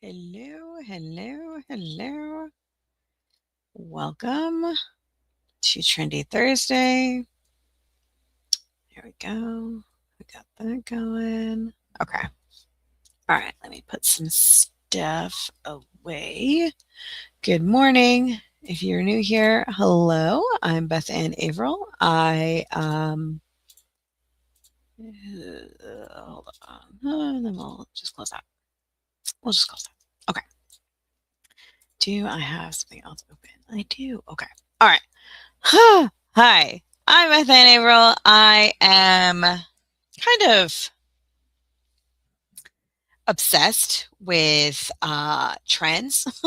Hello, hello, hello. Welcome to Trendy Thursday. Here we go. We got that going. Okay. All right. Let me put some stuff away. Good morning. If you're new here, hello. I'm Beth Ann Averill. Hold on. Then we'll just close that. We'll just close that. Okay. Do I have something else open? I do. Okay. All right. Hi, I'm Beth Ann Averill. I am kind of obsessed with trends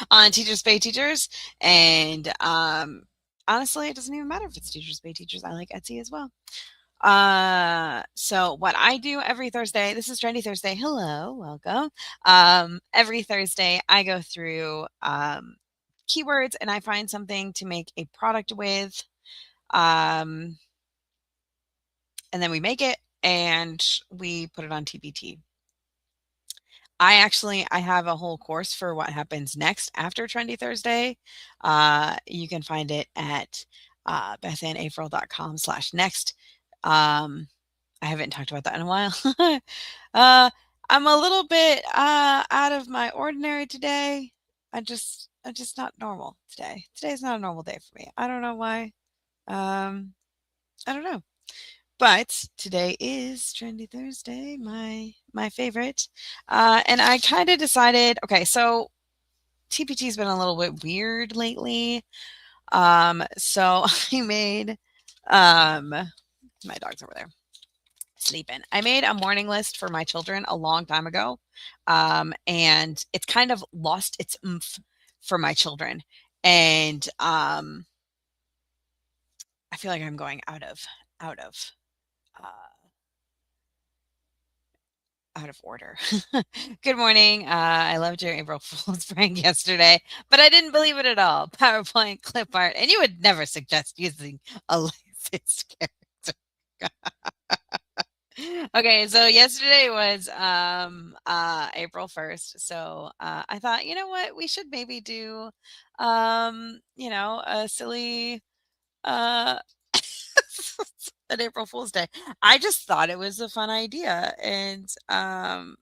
on Teachers Pay Teachers. And honestly, it doesn't even matter if it's Teachers Pay Teachers. I like Etsy as well. So what I do every Thursday, this is Trendy Thursday. Hello, welcome. Every Thursday, I go through keywords and I find something to make a product with. Um, and then we make it and we put it on TBT. I have a whole course for what happens next after Trendy Thursday. You can find it at bethanaverill.com/next. I haven't talked about that in a while. I'm a little bit out of my ordinary today. I'm just not normal today. Today's not a normal day for me. I don't know why. I don't know. But today is Trendy Thursday, my favorite. And I kind of decided, okay, so TPT's been a little bit weird lately. So I made my dog's over there sleeping. I made a morning list for my children a long time ago. And it's kind of lost its oomph for my children. And I feel like I'm going out of uh out of order. Good morning. I loved your April Fool's prank yesterday, but I didn't believe it at all. PowerPoint clip art, and you would never suggest using a licensed character. Okay, so yesterday was April 1st. So I thought, you know what, we should maybe do a silly uh an April Fool's Day. I just thought it was a fun idea, and no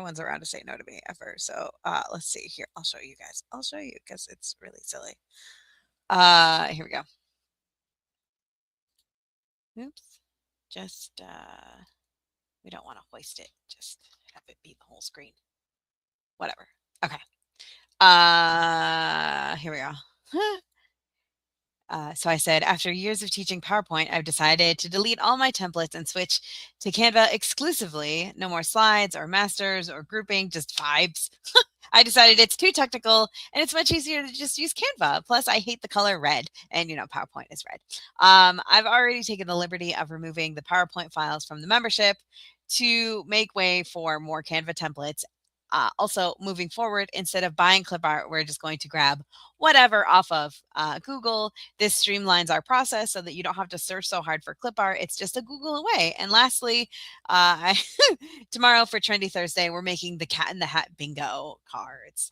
one's around to say no to me ever. So let's see here. I'll show you guys. I'll show you because it's really silly. Here we go. Oops. Just we don't want to hoist it. Just have it be the whole screen. Whatever. Okay. Here we go. So I said, after years of teaching PowerPoint, I've decided to delete all my templates and switch to Canva exclusively. No more slides or masters or grouping, just vibes. I decided it's too technical and it's much easier to just use Canva. Plus, I hate the color red, and PowerPoint is red. I've already taken the liberty of removing the PowerPoint files from the membership to make way for more Canva templates. Also, moving forward, instead of buying clip art, we're just going to grab whatever off of Google. This streamlines our process so that you don't have to search so hard for clip art. It's just a Google away. And lastly, tomorrow for Trendy Thursday, we're making the Cat in the Hat bingo cards.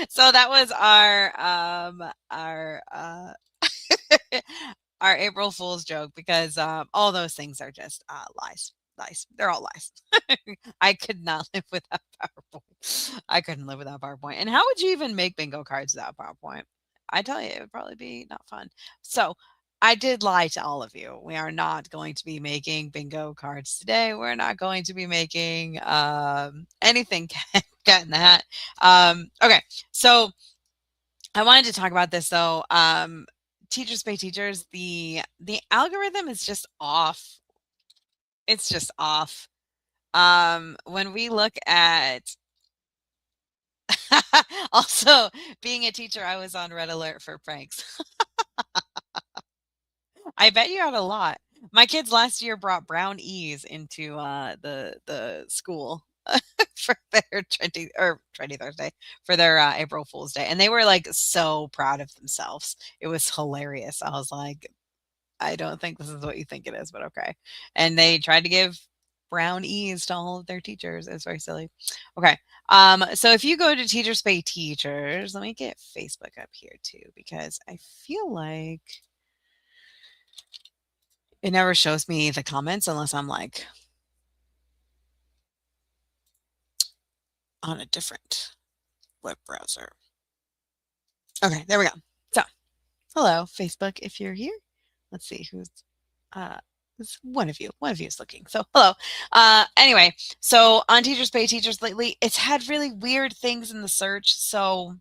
So that was our our April Fool's joke, because all those things are just lies. Lies. They're all lies. I could not live without PowerPoint. I couldn't live without PowerPoint. And how would you even make bingo cards without PowerPoint? I tell you, it would probably be not fun. So I did lie to all of you. We are not going to be making bingo cards today. We're not going to be making anything cat in the hat. Okay, so I wanted to talk about this though. Teachers Pay Teachers, the algorithm is just off. It's just off. When we look at also being a teacher, I was on red alert for pranks. I bet you had a lot. My kids last year brought brown E's into the school for their Trendy Thursday, for their April Fool's Day, and they were like so proud of themselves. It was hilarious. I was like, I don't think this is what you think it is, but okay. And they tried to give brown E's to all of their teachers. It's very silly. Okay. So if you go to Teachers Pay Teachers, let me get Facebook up here too, because I feel like it never shows me the comments unless I'm like on a different web browser. Okay, there we go. So, hello, Facebook, if you're here. Let's see who's uh it's one of you. One of you is looking. So hello. Anyway, so on Teachers Pay Teachers lately, it's had really weird things in the search. So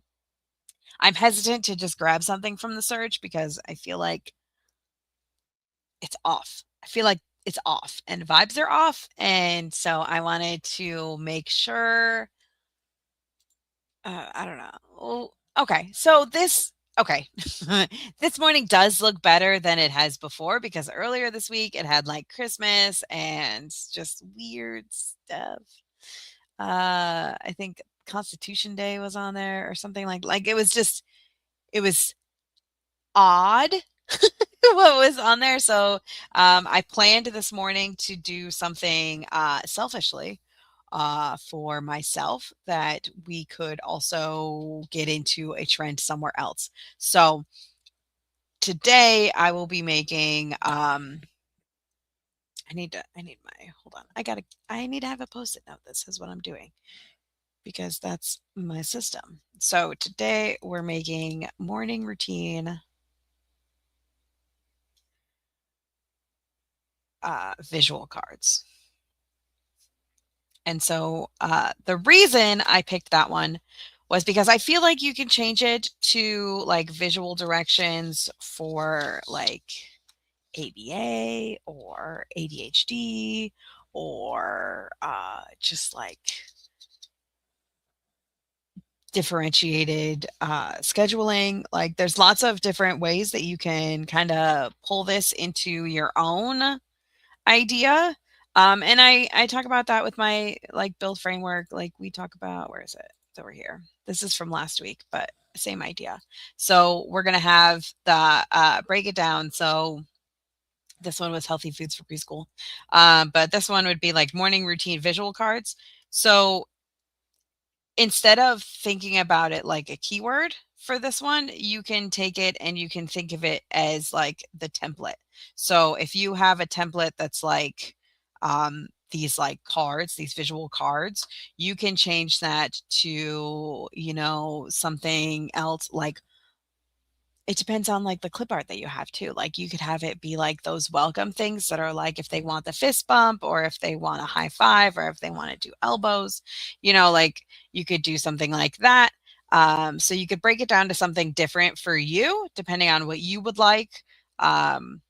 I'm hesitant to just grab something from the search because I feel like it's off. I feel like it's off and vibes are off. And so I wanted to make sure I don't know. Oh, okay. So this okay. This morning does look better than it has before because earlier this week it had like Christmas and just weird stuff. I think Constitution Day was on there or something like it was just it was odd what was on there. So I planned this morning to do something selfishly for myself that we could also get into a trend somewhere else. So today I will be making I need my hold on. I need to have a post-it note that says what I'm doing because that's my system. So today we're making morning routine visual cards. And so the reason I picked that one was because I feel like you can change it to like visual directions for like ABA or ADHD or just like differentiated scheduling. Like there's lots of different ways that you can kind of pull this into your own idea. And I talk about that with my like build framework. Like we talk about where is it? It's over here. This is from last week, but same idea. So we're gonna have the break it down. So this one was healthy foods for preschool, but this one would be like morning routine visual cards. So instead of thinking about it like a keyword for this one, you can take it and you can think of it as like the template. So if you have a template that's like these like cards, these visual cards, you can change that to, you know, something else like it depends on, like, the clip art that you have too, like, you could have it be, like, those welcome things that are, like, if they want the fist bump or if they want a high five or if they wanna do elbows, you know, like, you could do something like that, so you could break it down to something different for you depending on what you would like, um,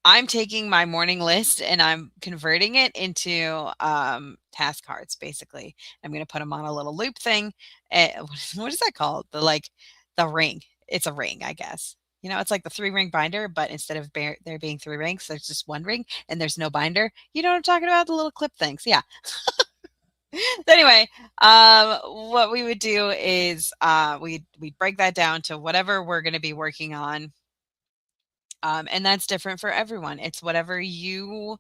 I'm taking my morning list and I'm converting it into task cards basically. I'm going to put them on a little loop thing. What is that called? The ring. It's a ring, I guess. You know, it's like the 3 ring binder, but instead of there being 3 rings, there's just 1 ring and there's no binder. You know what I'm talking about? The little clip things. Yeah. So anyway, what we would do is we'd break that down to whatever we're going to be working on, and that's different for everyone. It's whatever you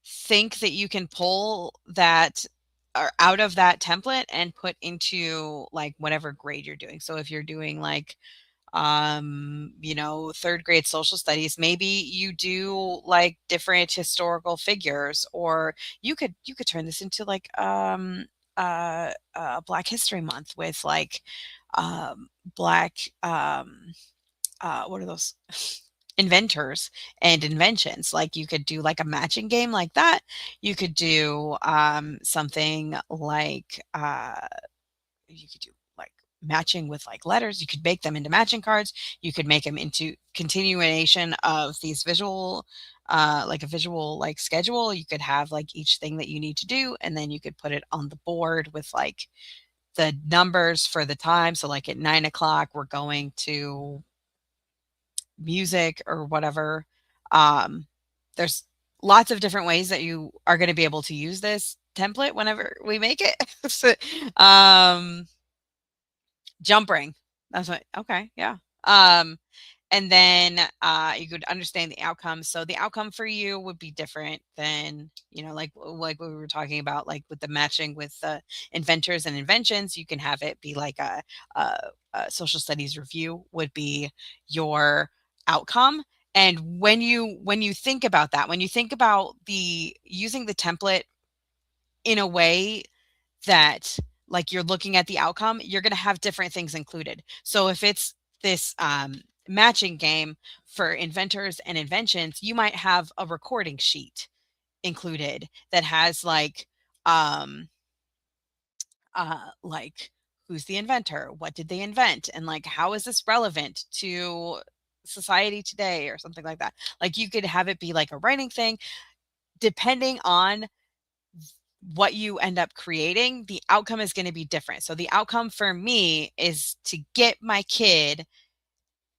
think that you can pull that or out of that template and put into like whatever grade you're doing. So if you're doing like you know, 3rd grade social studies, maybe you do like different historical figures, or you could turn this into like Black History Month with like black what are those inventors and inventions. Like you could do like a matching game like that. You could do something like you could do like matching with like letters. You could make them into matching cards. You could make them into continuation of these visual like a visual like schedule. You could have like each thing that you need to do and then you could put it on the board with like the numbers for the time. So like at 9 o'clock, we're going to music or whatever. Um, there's lots of different ways that you are going to be able to use this template whenever we make it. So, um, jump ring. That's what. Okay, yeah. And then you could understand the outcome. So the outcome for you would be different than, like what we were talking about, like with the matching with the inventors and inventions. You can have it be like a social studies review would be your outcome. And when you think about that, when you think about the using the template in a way that, like, you're looking at the outcome, you're going to have different things included. So if it's this matching game for inventors and inventions, you might have a recording sheet included that has um like who's the inventor, what did they invent, and like how is this relevant to society today or something like that. Like you could have it be like a writing thing. Depending on what you end up creating, the outcome is going to be different. So the outcome for me is to get my kid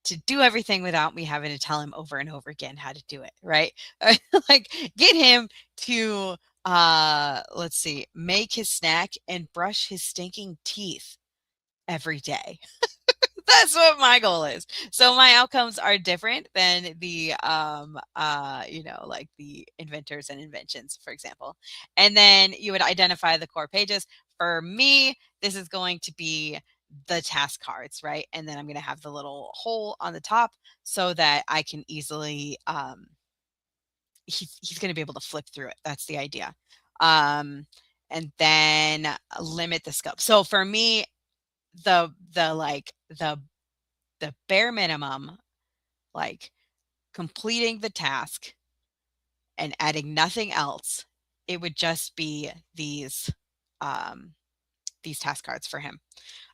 to do everything without me having to tell him over and over again how to do it, right? Like get him to let's see, make his snack and brush his stinking teeth every day. That's what my goal is. So my outcomes are different than the like the inventors and inventions, for example. And then you would identify the core pages. For me, this is going to be the task cards, right? And then I'm going to have the little hole on the top so that I can easily he's going to be able to flip through it. That's the idea. And then limit the scope. So for me, the like the bare minimum, like completing the task and adding nothing else, it would just be these task cards for him.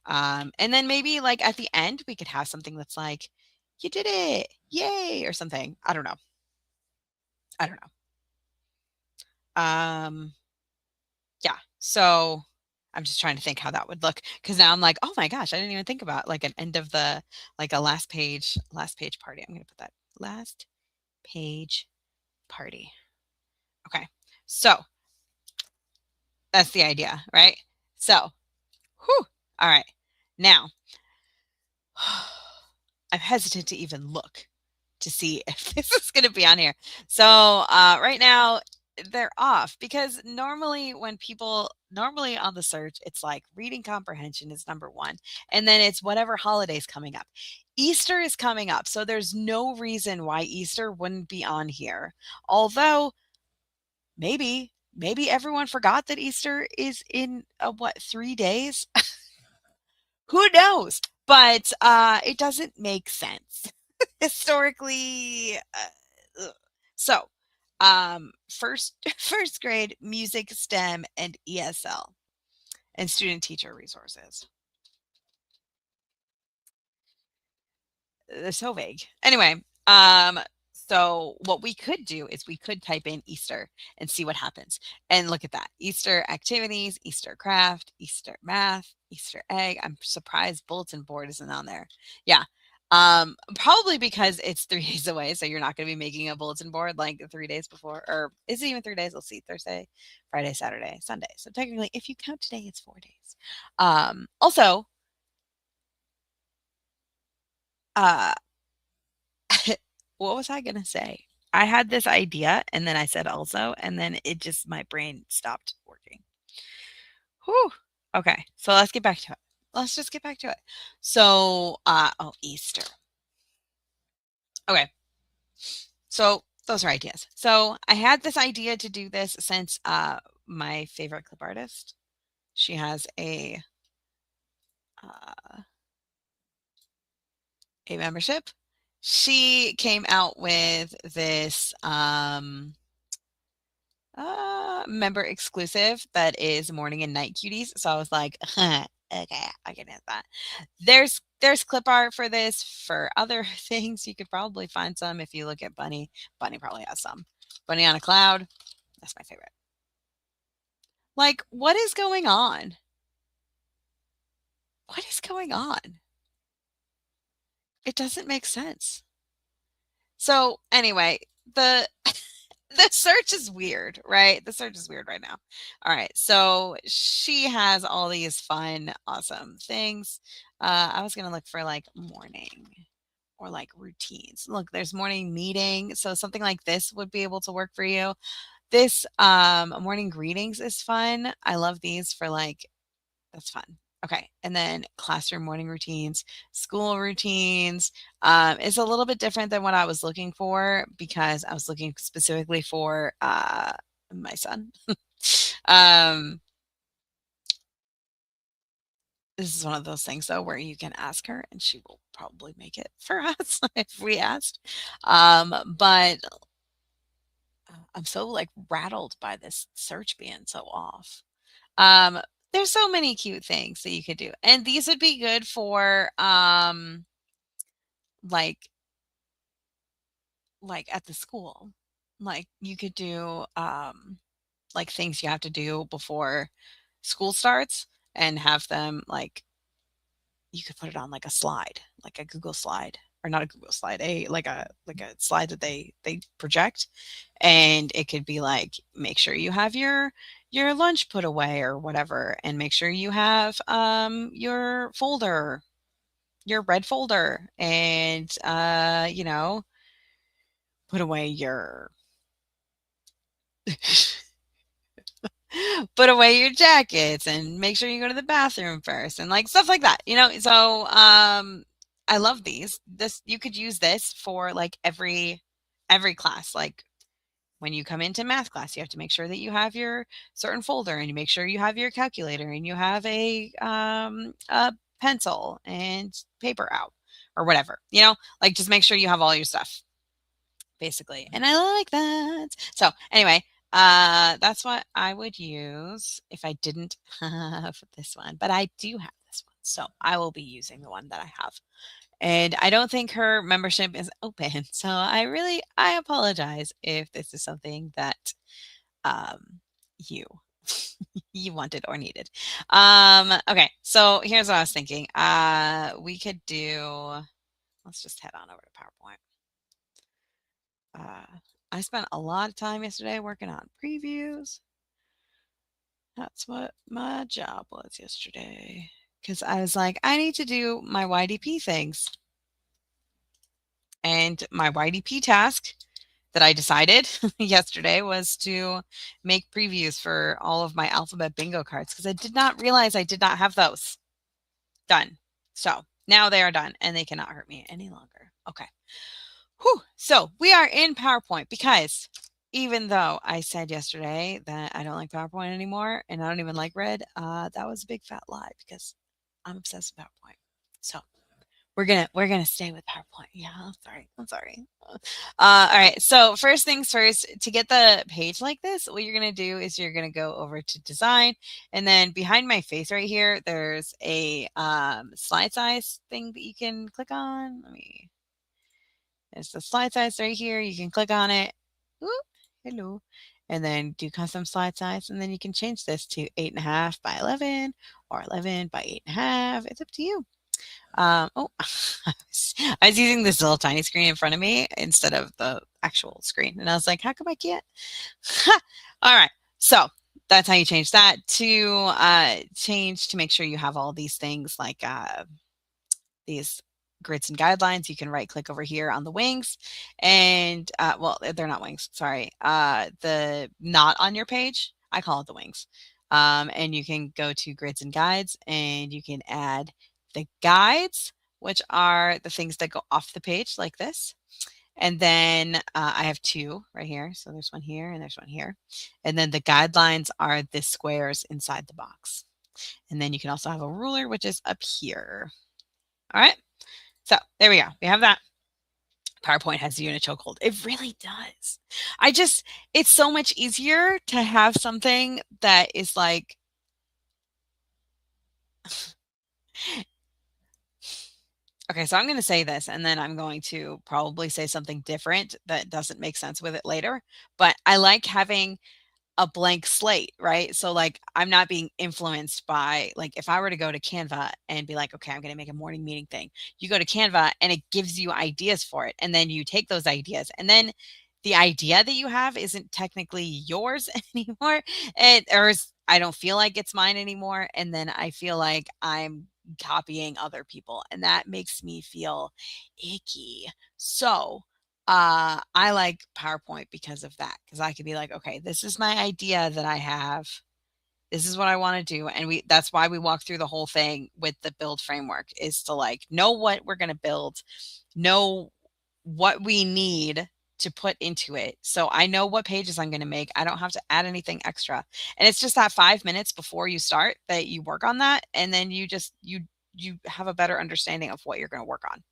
And then maybe like at the end, we could have something that's like, you did it, yay, or something. I don't know. I don't know. Yeah. So I'm just trying to think how that would look because now I'm like, oh my gosh, I didn't even think about like an end of the like a last page party. I'm gonna put that last page party. Okay. So that's the idea, right? So, whew, all right. Now, I'm hesitant to even look to see if this is going to be on here. So, right now, they're off because normally on the search, it's like reading comprehension is number one, and then it's whatever holidays coming up. Easter is coming up, so there's no reason why Easter wouldn't be on here. Although maybe everyone forgot that Easter is in what, 3 days? Who knows? But it doesn't make sense historically. Ugh. So, first first grade music, STEM, and ESL, and student teacher resources. They're so vague. Anyway, so what we could do is we could type in Easter and see what happens. And look at that. Easter activities, Easter craft, Easter math, Easter egg. I'm surprised bulletin board isn't on there. Yeah. Probably because it's 3 days away. So you're not going to be making a bulletin board like 3 days before, or is it even 3 days? Let's see, Thursday, Friday, Saturday, Sunday. So technically, if you count today, it's 4 days. Also, uh, what was I gonna say? I had this idea and then I said also, and then it just my brain stopped working. Whew. Okay, so let's get back to it. Let's just get back to it. So, Easter. Okay, so those are ideas. So I had this idea to do this since my favorite clip artist, she has uh, a membership. She came out with this member exclusive that is morning and night cuties. So I was like, okay, I can hit that. There's clip art for this. For other things, you could probably find some if you look at Bunny. Bunny probably has some. Bunny on a cloud. That's my favorite. Like, what is going on? What is going on? It doesn't make sense. So anyway, the the search is weird, right? The search is weird right now. All right. So she has all these fun, awesome things. I was going to look for like morning or like routines. Look, there's morning meeting. So something like this would be able to work for you. This morning greetings is fun. I love these for like, that's fun. Okay. And then classroom morning routines, school routines is a little bit different than what I was looking for because I was looking specifically for my son. um, this is one of those things though where you can ask her and she will probably make it for us if we asked. But I'm so like rattled by this search being so off. Um, there's so many cute things that you could do. And these would be good for like at the school. Like you could do like things you have to do before school starts and have them like you could put it on like a slide, like a Google slide or not a Google slide, a like a slide that they project and it could be like make sure you have your lunch put away or whatever and make sure you have your folder, your red folder and you know, put away your put away your jackets and make sure you go to the bathroom first and like stuff like that, you know? So, I love these. This you could use this for like every class. Like when you come into math class, you have to make sure that you have your certain folder and you make sure you have your calculator and you have a pencil and paper out or whatever. You know, like just make sure you have all your stuff basically. And I like that. So anyway, that's what I would use if I didn't have this one, but I do have this one. So I will be using the one that I have. And I don't think her membership is open. So I apologize if this is something that um you you wanted or needed. Okay, so here's what I was thinking. We could do, let's just head on over to PowerPoint. I spent a lot of time yesterday working on previews. That's what my job was yesterday. Because I was like, I need to do my YDP things. And my YDP task that I decided yesterday was to make previews for all of my alphabet bingo cards because I did not realize I did not have those done. So now they are done and they cannot hurt me any longer. Okay. Whew. So we are in PowerPoint because even though I said yesterday that I don't like PowerPoint anymore and I don't even like red, that was a big fat lie because I'm obsessed with PowerPoint. So we're gonna stay with PowerPoint. Yeah, I'm sorry. All right. So first things first, to get the page like this, what you're gonna do is you're gonna go over to design, and then behind my face right here, there's a slide size thing that you can click on. There's the slide size right here. You can click on it. Ooh, hello. And then do custom slide size. And then you can change this to 8.5 by 11 or 11 by 8.5. It's up to you. Oh, I was using this little tiny screen in front of me instead of the actual screen. And I was like, how come I can't? All right. So that's how you change that to change to make sure you have all these things like these grids and guidelines. You can right click over here on the wings and well, they're not wings. Sorry. The not on your page. I call it the wings. And you can go to grids and guides and you can add the guides, which are the things that go off the page like this. And then I have two right here. So there's one here and there's one here. And then the guidelines are the squares inside the box. And then you can also have a ruler, which is up here. All right. So there we go. We have that. PowerPoint has the unit chokehold. It really does. It's so much easier to have something that is like, okay, so I'm going to say this and then I'm going to probably say something different that doesn't make sense with it later. But I like having a blank slate, right? So like I'm not being influenced by like if I were to go to Canva and be like, okay, I'm going to make a morning meeting thing. You go to Canva and it gives you ideas for it. And then you take those ideas and then the idea that you have isn't technically yours anymore. I don't feel like it's mine anymore. And then I feel like I'm copying other people, and that makes me feel icky. So, I like PowerPoint because of that, because I could be like, okay, this is my idea that I have. This is what I want to do. And that's why we walk through the whole thing with the build framework, is to like know what we're going to build, know what we need to put into it. So I know what pages I'm going to make. I don't have to add anything extra. And it's just that 5 minutes before you start that you work on that. And then you have a better understanding of what you're going to work on.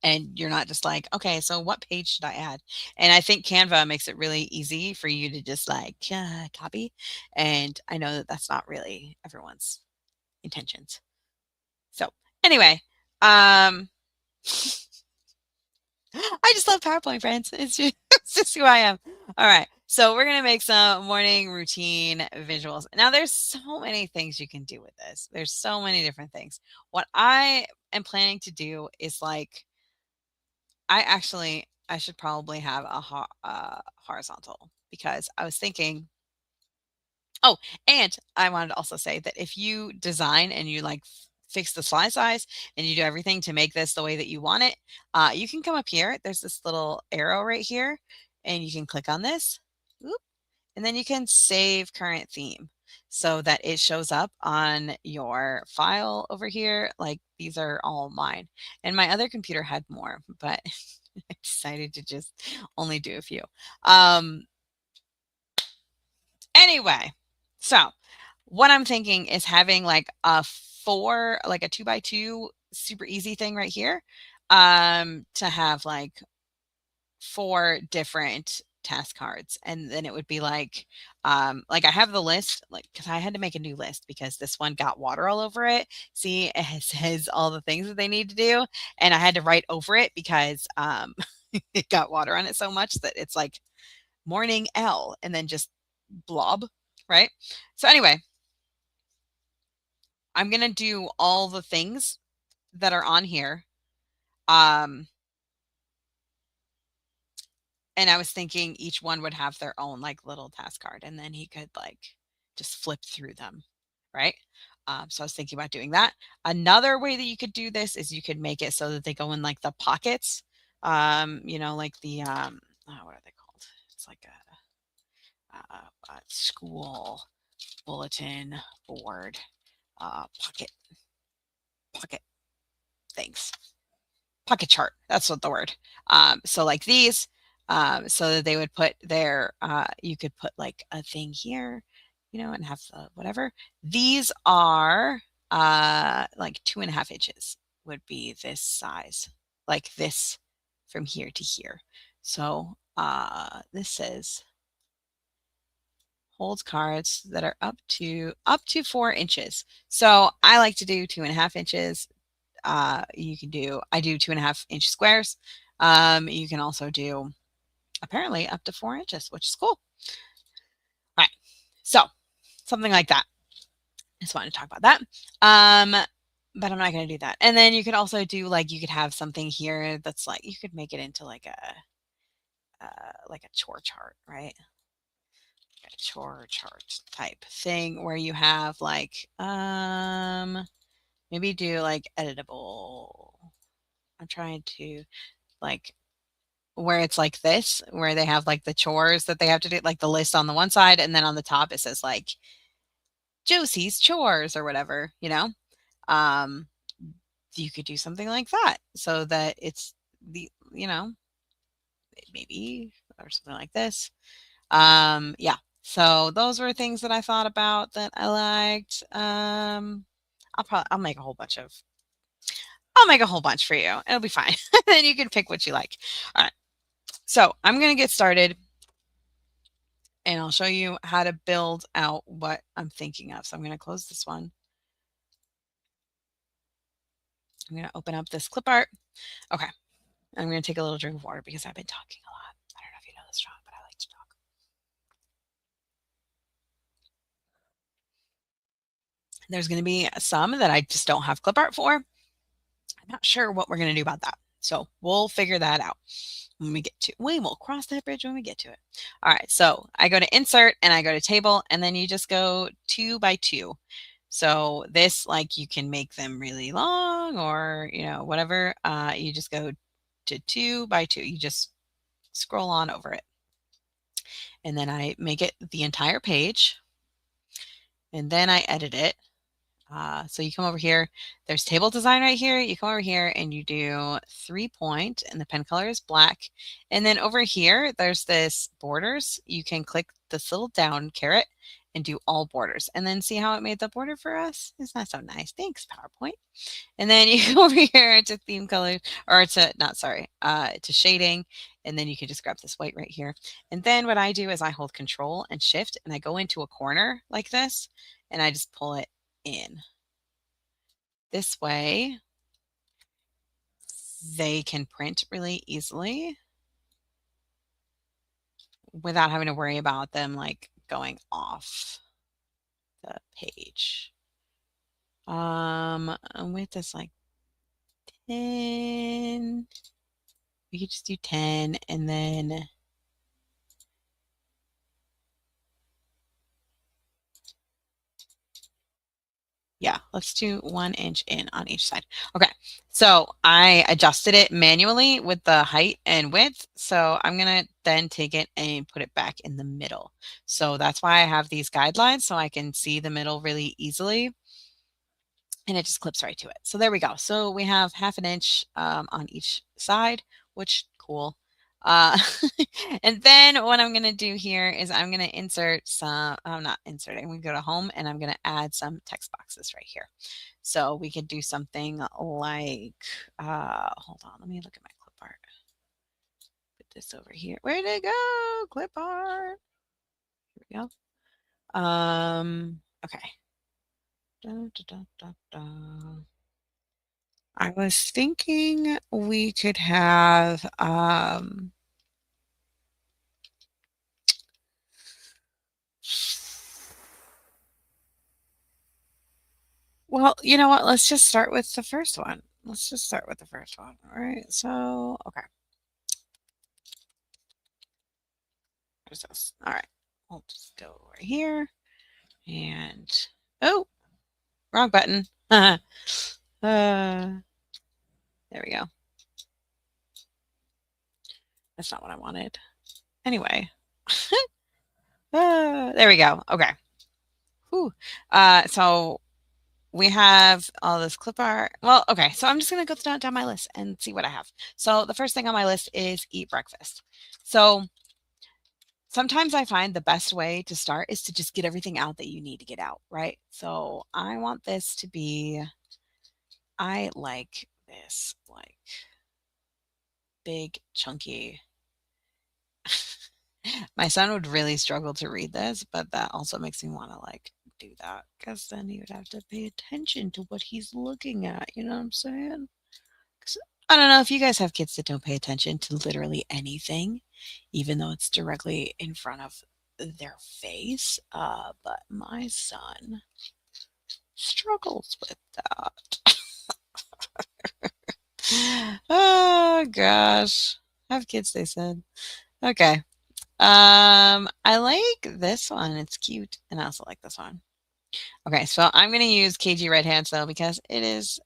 And you're not just like, okay, so what page should I add? And I think Canva makes it really easy for you to just like copy. And I know that that's not really everyone's intentions. So anyway, I just love PowerPoint, friends. It's just who I am. All right. So we're going to make some morning routine visuals. Now, there's so many things you can do with this. There's so many different things. What I am planning to do is like, I should probably have a horizontal, because I was thinking, oh, and I wanted to also say that if you design and you like fix the slide size and you do everything to make this the way that you want it, you can come up here. There's this little arrow right here, and you can click on this. Oop, and then you can save current theme so that it shows up on your file over here. Like these are all mine. And my other computer had more, but I decided to just only do a few. Anyway, so what I'm thinking is having like like a 2x2 super easy thing right here, to have like 4 different task cards. And then it would be like I have the list, like, because I had to make a new list because this one got water all over it. See, it says all the things that they need to do, and I had to write over it because it got water on it so much that it's like morning L and then just blob, right? So anyway, I'm gonna do all the things that are on here. And I was thinking each one would have their own like little task card, and then he could like just flip through them, right? So I was thinking about doing that. Another way that you could do this is you could make it so that they go in like the pockets, like the what are they called? It's like a school bulletin board pocket things. Pocket chart. That's what the word. So like these, so that they would put their, you could put like a thing here, and have the whatever. These are like 2.5 inches would be this size, like this from here to here. So this says holds cards that are up to 4 inches. So I like to do 2.5 inches. I do 2.5 inch squares. You can also do apparently up to 4 inches, which is cool. All right. So something like that. I just wanted to talk about that. But I'm not going to do that. And then you could also do like, you could have something here that's like, you could make it into like a chore chart, right? A chore chart type thing where you have like, maybe do like editable. I'm trying to like where it's like this, where they have like the chores that they have to do, like the list on the one side, and then on the top it says like Josie's chores or whatever, Um, you could do something like that so that it's maybe, or something like this. Yeah. So those were things that I thought about that I liked. I'll make a whole bunch for you. It'll be fine. Then you can pick what you like. All right. So I'm going to get started, and I'll show you how to build out what I'm thinking of. So I'm going to close this one. I'm going to open up this clip art. Okay. I'm going to take a little drink of water because I've been talking a lot. I don't know if you know this, John, but I like to talk. There's going to be some that I just don't have clip art for. I'm not sure what we're going to do about that. So we'll figure that out when we will cross that bridge when we get to it. All right. So I go to insert and I go to table, and then you just go 2 by 2. So this, like, you can make them really long or, whatever. You just go to 2 by 2. You just scroll on over it. And then I make it the entire page. And then I edit it. So you come over here, there's table design right here. You come over here and you do 3-point and the pen color is black. And then over here, there's this borders. You can click this little down caret and do all borders. And then see how it made the border for us? Isn't that so nice? Thanks, PowerPoint. And then you go over here to theme colors, or to, not sorry, to shading. And then you can just grab this white right here. And then what I do is I hold Control and Shift and I go into a corner like this and I just pull it in. This way, they can print really easily without having to worry about them like going off the page. With this like 10, we could just do 10 and then yeah, let's do 1 inch in on each side. Okay, so I adjusted it manually with the height and width. So I'm gonna then take it and put it back in the middle. So that's why I have these guidelines so I can see the middle really easily. And it just clips right to it. So there we go. So we have 1/2 inch on each side, which cool. Uh, and then what I'm going to do here is I'm going to insert some, I'm not inserting, we go to home and I'm going to add some text boxes right here. So we could do something like, hold on, let me look at my clip art. Put this over here. Where'd it go? Clip art. Here we go. Okay. Da, da, da, da, da. I was thinking we could have, well, you know what? Let's just start with the first one. Let's just start with the first one. All right. So, okay. Where's this? All right. We'll just go right here and, oh, wrong button. There we go. That's not what I wanted. Anyway. There we go. Okay. Whew. So we have all this clip art. Well, okay. So I'm just going to go down my list and see what I have. So the first thing on my list is eat breakfast. So sometimes I find the best way to start is to just get everything out that you need to get out, right? So I want this to be, I like this like big chunky. My son would really struggle to read this, but that also makes me want to like do that because then he would have to pay attention to what he's looking at. You know what I'm saying? 'Cause I don't know if you guys have kids that don't pay attention to literally anything, even though it's directly in front of their face. But my son struggles with that. Oh gosh. Have kids, they said. Okay. I like this one. It's cute. And I also like this one. Okay, so I'm gonna use KG Red Hands though because it is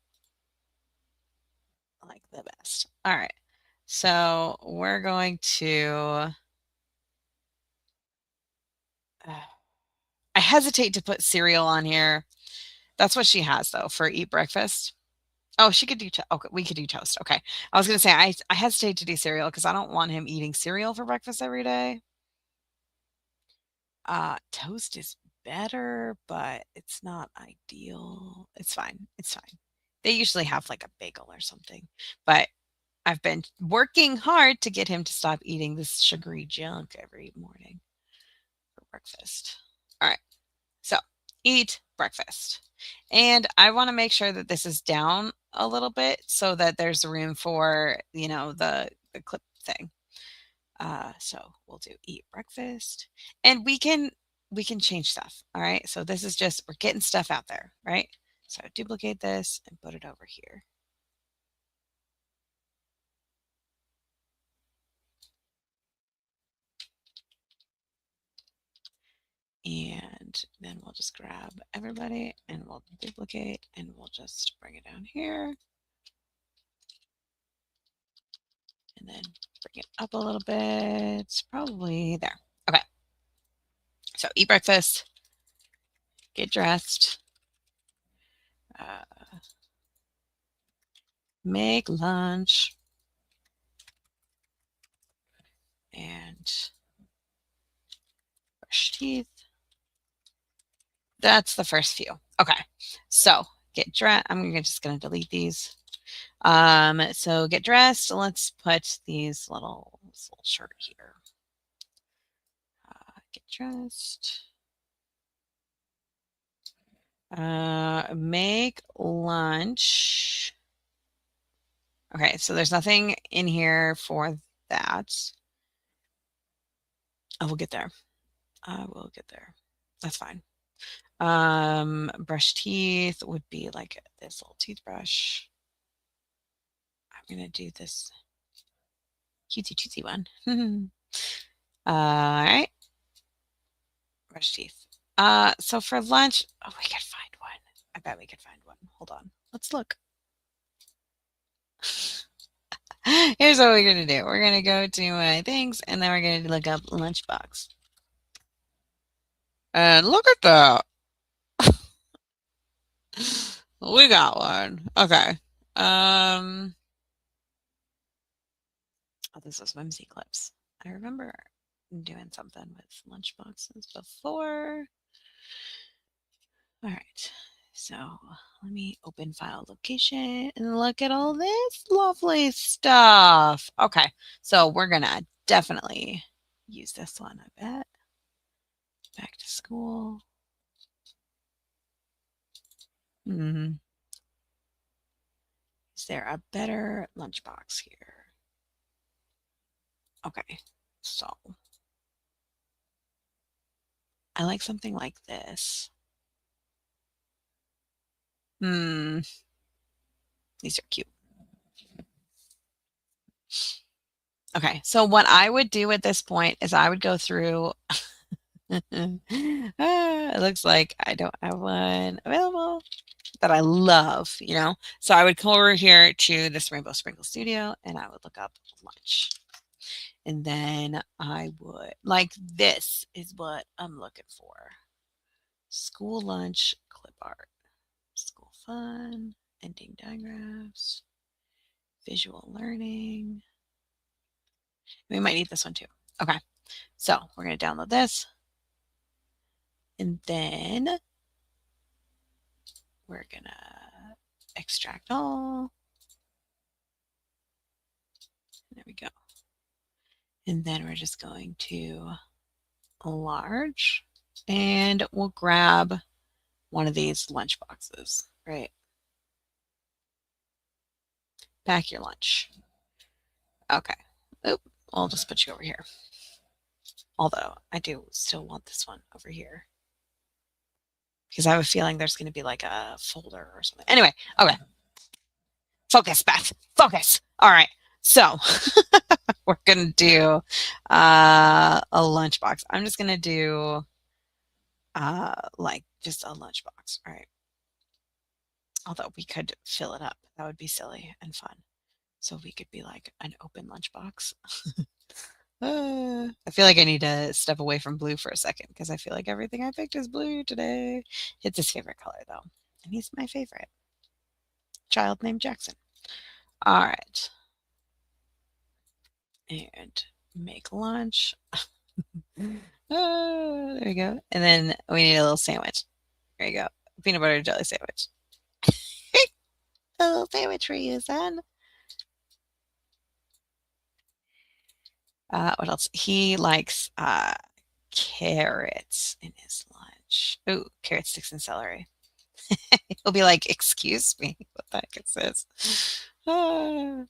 like the best. All right. So we're going to I hesitate to put cereal on here. That's what she has though for eat breakfast. Oh, she could do okay, we could do toast. Okay. I was gonna say I hesitate to do cereal because I don't want him eating cereal for breakfast every day. Toast is better, but it's not ideal. It's fine. It's fine. They usually have like a bagel or something. But I've been working hard to get him to stop eating this sugary junk every morning for breakfast. All right. So, eat breakfast. And I want to make sure that this is down a little bit so that there's room for, the clip thing. So we'll do eat breakfast and we can change stuff. All right. So this is just, we're getting stuff out there, right? So duplicate this and put it over here. And then we'll just grab everybody and we'll duplicate and we'll just bring it down here. And then bring it up a little bit, probably there. Okay. So eat breakfast, get dressed, make lunch, and brush teeth. That's the first few. Okay. So get dressed. I'm just going to delete these. So get dressed. Let's put this little shirt here. Get dressed. Make lunch. Okay, so there's nothing in here for that. I will get there. I will get there. That's fine. Brush teeth would be like this little toothbrush. I'm gonna do this cutesy one. All right. Brush teeth. So for lunch, oh, we could find one. I bet we could find one. Hold on. Let's look. Here's what we're gonna do. We're gonna go to my things, and then we're gonna look up lunchbox. And look at that. We got one. Okay. Oh, this is whimsy clips. I remember doing something with lunchboxes before. All right. So let me open file location and look at all this lovely stuff. Okay. So we're going to definitely use this one, I bet. Back to school. Is there a better lunchbox here? Okay. So I like something like this. These are cute. Okay, so what I would do at this point is I would go through. It looks like I don't have one available that I love, you know? So I would come over here to this Rainbow Sprinkle Studio and I would look up lunch. And then I would, like, this is what I'm looking for. School lunch clip art. School fun, ending diagrams, visual learning. We might need this one too. Okay, so we're going to download this. And then we're going to extract all. There we go. And then we're just going to enlarge and we'll grab one of these lunch boxes, right? Pack your lunch. Okay. Oop, I'll just put you over here. Although I do still want this one over here because I have a feeling there's going to be like a folder or something. Anyway, okay. Focus, Beth. Focus. All right. So we're going to do a lunchbox. I'm just going to do like just a lunchbox, right? Although we could fill it up. That would be silly and fun. So we could be like an open lunchbox. I feel like I need to step away from blue for a second because I feel like everything I picked is blue today. It's his favorite color though. And he's my favorite. Child named Jackson. All right. And make lunch. There we go. And then we need a little sandwich. There you go. Peanut butter jelly sandwich. A little sandwich for you, son. What else? He likes carrots in his lunch. Ooh, carrot sticks and celery. He'll be like, "Excuse me, what the heck is this?" Ah.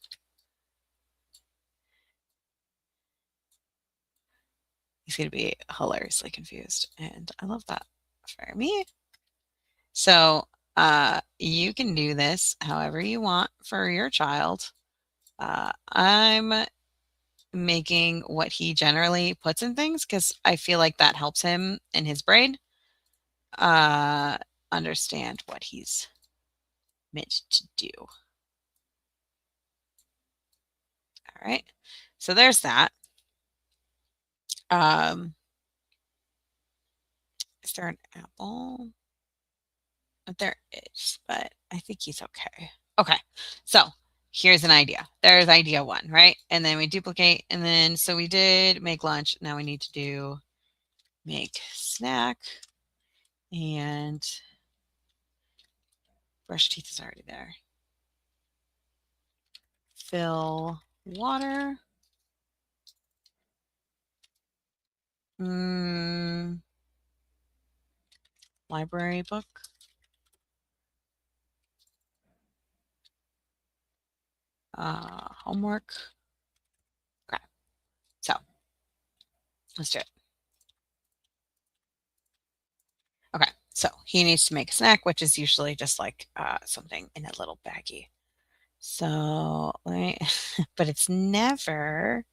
He's gonna be hilariously confused, and I love that for me. So you can do this however you want for your child. I'm making what he generally puts in things because I feel like that helps him in his brain uh, understand what he's meant to do. All right. So there's that. Um, is there an apple? There is, but I think he's okay. Okay. So here's an idea. There's idea one, right? And then we duplicate. And then, so we did make lunch. Now we need to do make snack and brush teeth is already there. Fill water. Mm, library book. Homework. Okay. So let's do it. Okay. So he needs to make a snack, which is usually just like something in a little baggie. So let me, but it's never.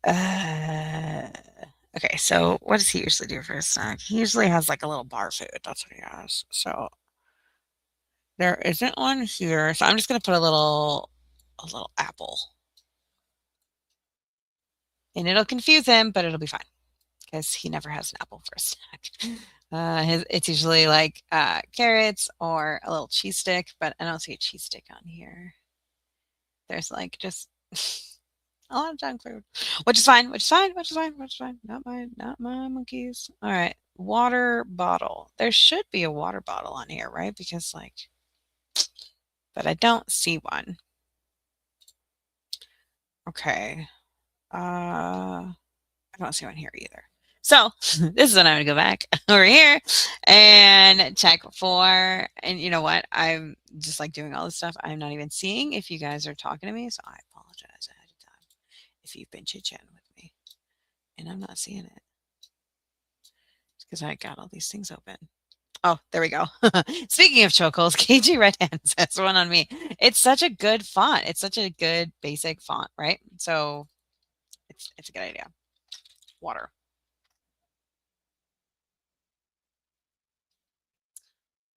Uh, okay. So what does he usually do for his snack? He usually has like a little bar food. That's what he has. So there isn't one here. So I'm just gonna put a little apple, and it'll confuse him, but it'll be fine because he never has an apple for a snack. It's usually like carrots or a little cheese stick, but I don't see a cheese stick on here. There's like just a lot of junk food, which is fine, which is fine, which is fine, which is fine. Not my monkeys. All right, water bottle. There should be a water bottle on here, right? Because like, but I don't see one. Okay. I don't see one here either. So this is when I'm gonna go back over here and check for, and you know what? I'm just like doing all this stuff. I'm not even seeing if you guys are talking to me, so I apologize ahead of time if you've been chit-chatting with me and I'm not seeing it. It's because I got all these things open. Oh, there we go. Speaking of chocolates, KG Red Hands has one on me. It's such a good font. It's such a good basic font, right? So it's a good idea. Water.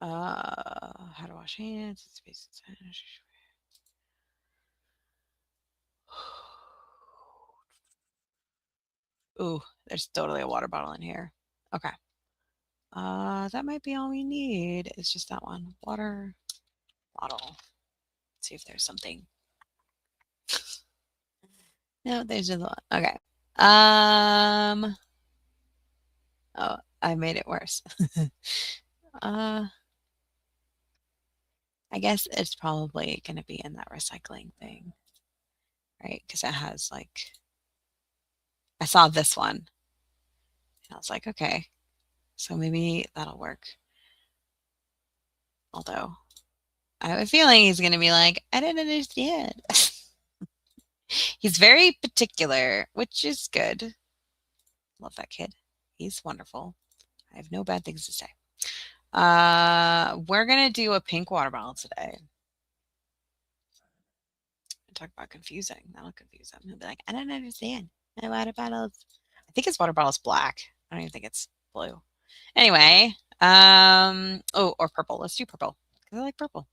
How to wash hands. Ooh, there's totally a water bottle in here. Okay. That might be all we need. It's just that one. Water bottle. Let's see if there's something. No, there's just one. Okay. Um, oh, I made it worse. uh, I guess it's probably going to be in that recycling thing, right? Because it has like, I saw this one and I was like, okay, so maybe that'll work. Although I have a feeling he's going to be like, I didn't understand. He's very particular, which is good. Love that kid. He's wonderful. I have no bad things to say. We're gonna do a pink water bottle today. Talk about confusing. That'll confuse him. He'll be like, I don't understand. My water bottle's. I think his water bottle's black. I don't even think it's blue. Anyway, oh, or purple. Let's do purple because I like purple.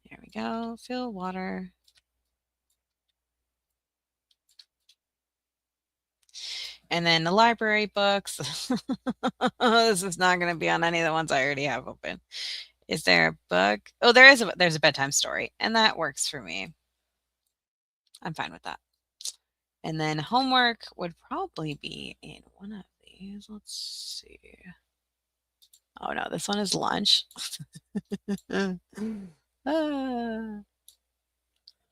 There we go. Fill water. And then the library books. This is not going to be on any of the ones I already have open. Is there a book? Oh, there's a bedtime story, and that works for me. I'm fine with that. And then homework would probably be in one of these. Let's see. Oh no, this one is lunch. Ah. And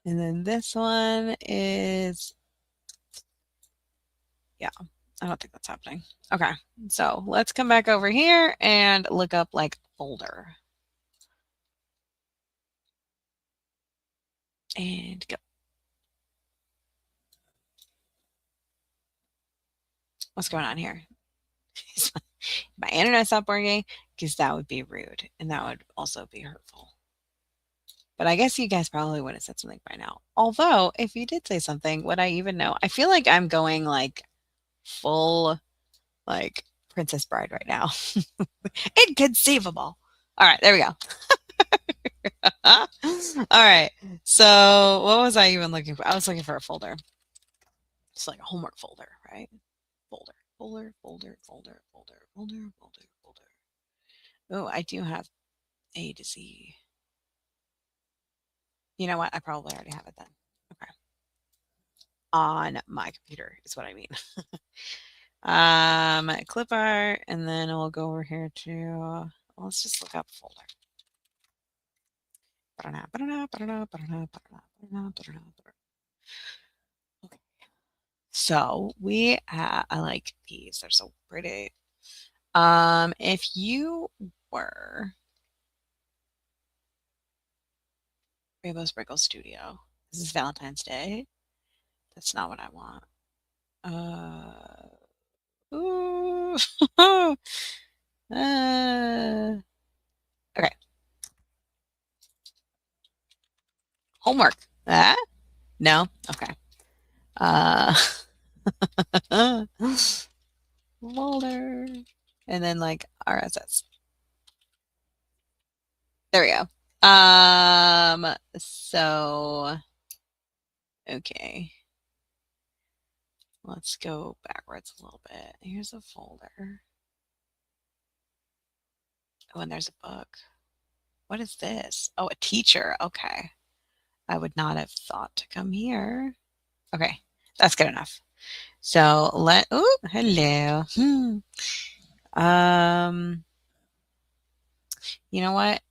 then this one is, yeah, I don't think that's happening. Okay, so let's come back over here and look up like folder. And go. What's going on here? My internet stopped working because that would be rude and that would also be hurtful. But I guess you guys probably would have said something by now. Although, if you did say something, would I even know? I feel like I'm going like full like Princess Bride right now. Inconceivable. All right, there we go. All right. So, what was I even looking for? I was looking for a folder. It's like a homework folder, right? Folder, folder, folder, folder, folder, folder, folder, folder. Oh, I do have A to Z. You know what? I probably already have it then. Okay. On my computer is what I mean. Clip art, and then we'll go over here to, let's just look up folder. Okay. So I like these. They're so pretty. If you were Rainbow Sprinkle Studio, this is Valentine's Day. That's not what I want. Ooh. Okay. Homework. Ah? No? Okay. Uh, folder. And then like RSS. There we go. So, okay. Let's go backwards a little bit. Here's a folder. Oh, and there's a book. What is this? Oh, a teacher. Okay. I would not have thought to come here. Okay, that's good enough. So oh, hello. Um, you know what?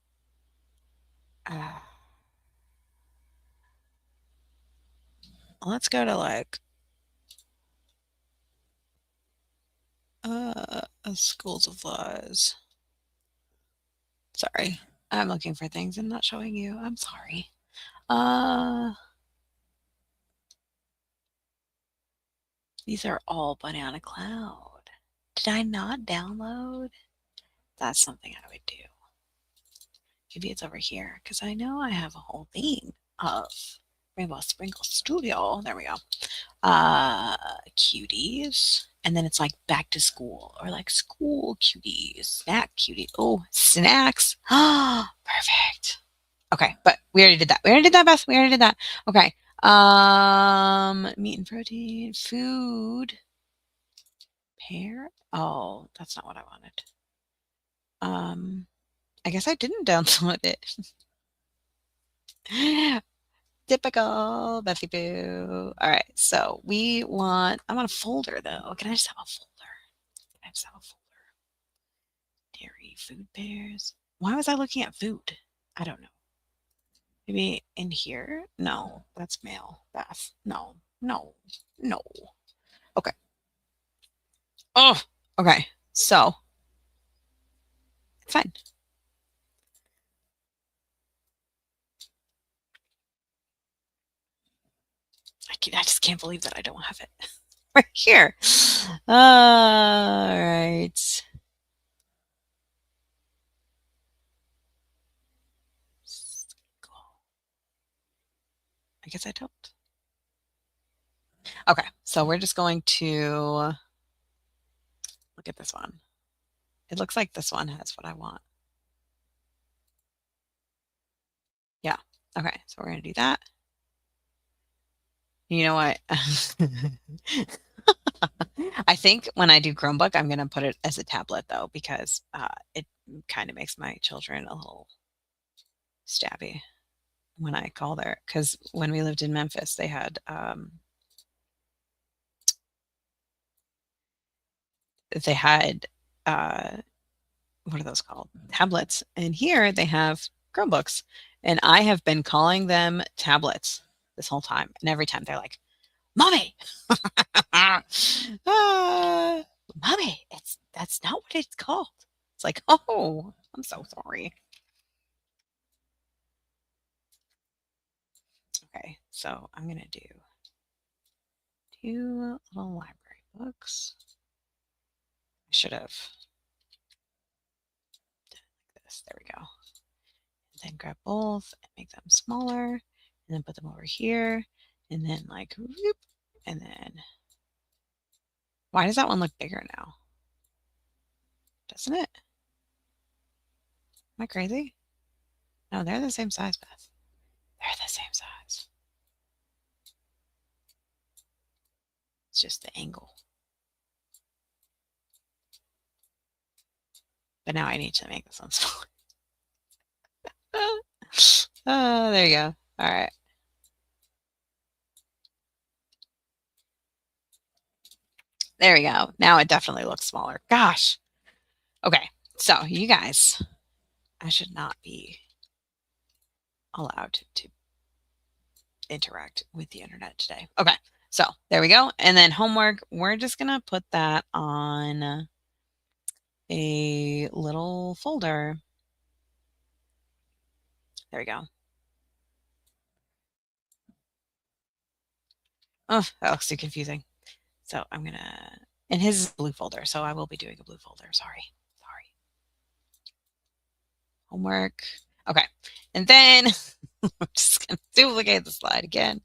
Uh, let's go to like school supplies. Sorry, I'm looking for things and not showing you. I'm sorry. These are all Banana Cloud. Did I not download? That's something I would do. Maybe it's over here because I know I have a whole thing of Rainbow Sprinkle Studio. There we go. Cuties. And then it's like back to school or like school cuties, snack cuties. Oh, snacks. Ah, perfect. Okay, but we already did that. We already did that, Beth. We already did that. Okay. Meat and protein, food, pear. Oh, that's not what I wanted. I guess I didn't download it. Typical Bethy Boo. All right, so I want a folder though. Can I just have a folder? Can I just have a folder? Dairy, food pairs. Why was I looking at food? I don't know. Maybe in here? No, that's mail. Beth. No, no, no. Okay. Oh, okay. So, fine. I just can't believe that I don't have it right here. All right. I guess I don't. Okay, so we're just going to look at this one. It looks like this one has what I want. Yeah. Okay, so we're going to do that. You know what? I think when I do Chromebook, I'm going to put it as a tablet though, because it kind of makes my children a little stabby when I call there. Because when we lived in Memphis, they had they had what are those called? Tablets. And here they have Chromebooks. And I have been calling them tablets this whole time. And every time they're like, Mommy, ah, Mommy, that's not what it's called. It's like, oh, I'm so sorry. Okay, so I'm gonna do two little library books. I should have done it like this. There we go. then grab both and make them smaller, and then put them over here, and then like whoop, and then why does that one look bigger now? Doesn't it? Am I crazy? No, they're the same size, Beth. They're the same size. It's just the angle. But now I need to make this one smaller. Oh, there you go. All right. There we go. Now it definitely looks smaller. Gosh. Okay. So, you guys, I should not be allowed to interact with the internet today. Okay. So, there we go. And then homework, we're just going to put that on a little folder. There we go. Oh, that looks too confusing. So I'm gonna, and his is blue folder, so I will be doing a blue folder. Sorry. Homework. Okay. And then I'm just gonna duplicate the slide again.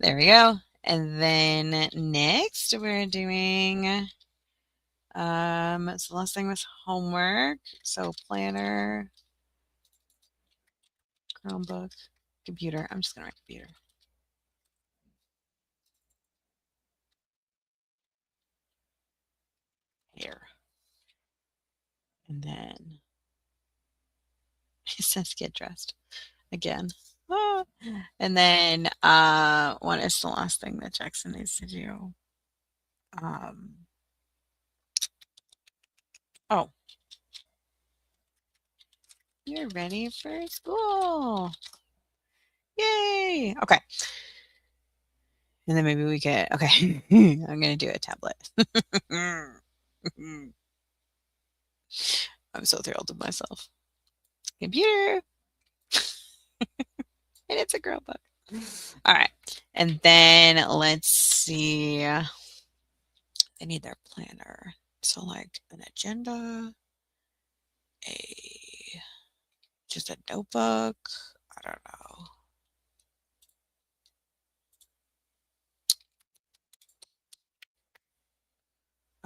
There we go. And then next we're doing, so the last thing was homework. So planner, Chromebook, computer. I'm just gonna write computer. Here. And then it says get dressed again. Ah. And then what is the last thing that Jackson needs to do? Oh, you're ready for school. Yay. Okay. And then maybe we get, okay, I'm going to do a tablet. I'm so thrilled with myself. Computer. And it's a girl book. All right. And then let's see. They need their planner. So like an agenda, just a notebook. I don't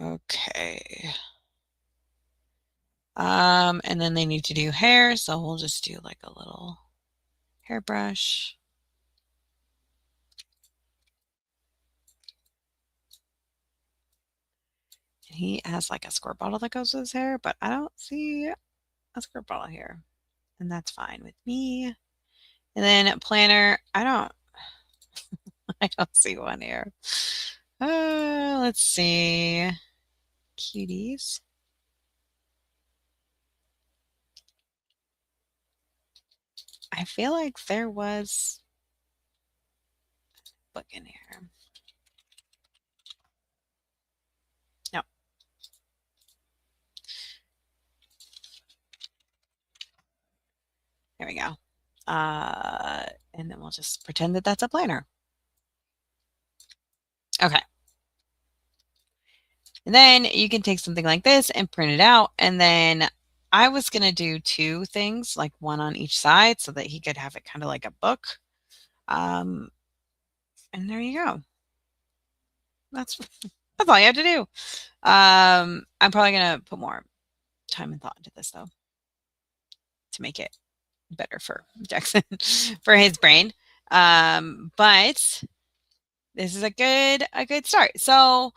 know. Okay. And then they need to do hair, so we'll just do like a little hairbrush. He has like a squirt bottle that goes with his hair, but I don't see a squirt bottle here. And that's fine with me. And then planner, I don't I don't see one here. Let's see. Cuties. I feel like there was a book in here. No. There we go. And then we'll just pretend that that's a planner. Okay. And then you can take something like this and print it out. And then I was going to do two things, like one on each side so that he could have it kind of like a book. And there you go. That's all you have to do. I'm probably going to put more time and thought into this though to make it better for Jackson, for his brain. But this is a good start. So,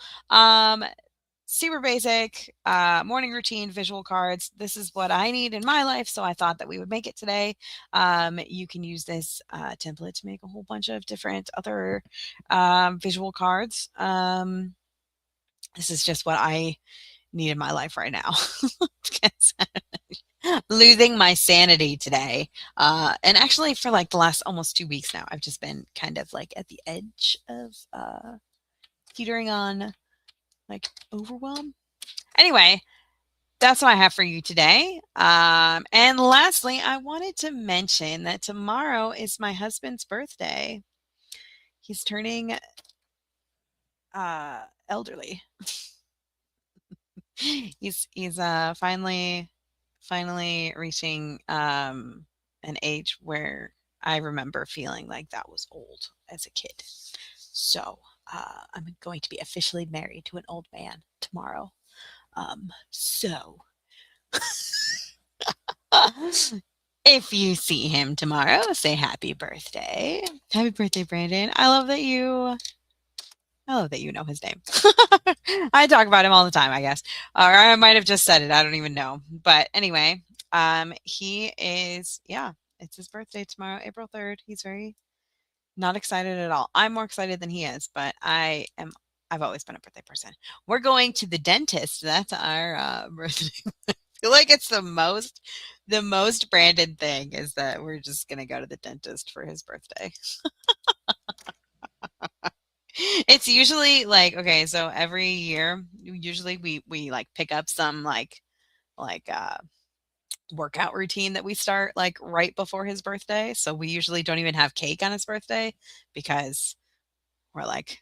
super basic morning routine visual cards. This is what I need in my life, so I thought that we would make it today. You can use this template to make a whole bunch of different other visual cards. This is just what I need in my life right now. Losing my sanity today. And actually for like the last almost 2 weeks now, I've just been kind of like at the edge of teetering on like overwhelm. Anyway, that's what I have for you today. And lastly, I wanted to mention that tomorrow is my husband's birthday. He's turning elderly. He's finally reaching an age where I remember feeling like that was old as a kid. So I'm going to be officially married to an old man tomorrow. So if you see him tomorrow, say happy birthday. Happy birthday, Brandon. I love that you know his name. I talk about him all the time, I guess. Or I might have just said it. I don't even know. But anyway, he is, yeah, it's his birthday tomorrow, April 3rd. He's very not excited at all. I'm more excited than he is, but I've always been a birthday person. We're going to the dentist. That's our birthday. I feel like it's the most Brandon thing is that we're just gonna go to the dentist for his birthday. It's usually like, okay, so every year, usually we like pick up some like workout routine that we start like right before his birthday. So we usually don't even have cake on his birthday because we're like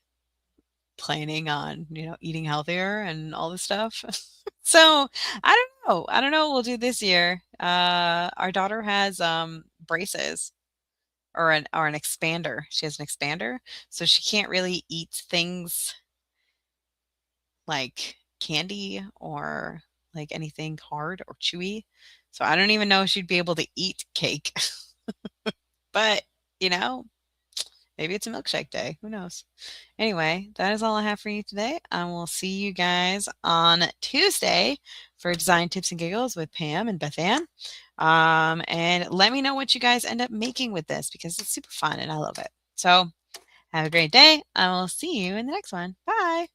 planning on, eating healthier and all this stuff. So I don't know. I don't know what we'll do this year. Our daughter has braces or an expander. She has an expander, so she can't really eat things like candy or like anything hard or chewy. So I don't even know if she'd be able to eat cake. But, you know, maybe it's a milkshake day. Who knows? Anyway, that is all I have for you today. I will see you guys on Tuesday for Design Tips and Giggles with Pam and Beth Ann. And let me know what you guys end up making with this because it's super fun and I love it. So have a great day. I will see you in the next one. Bye.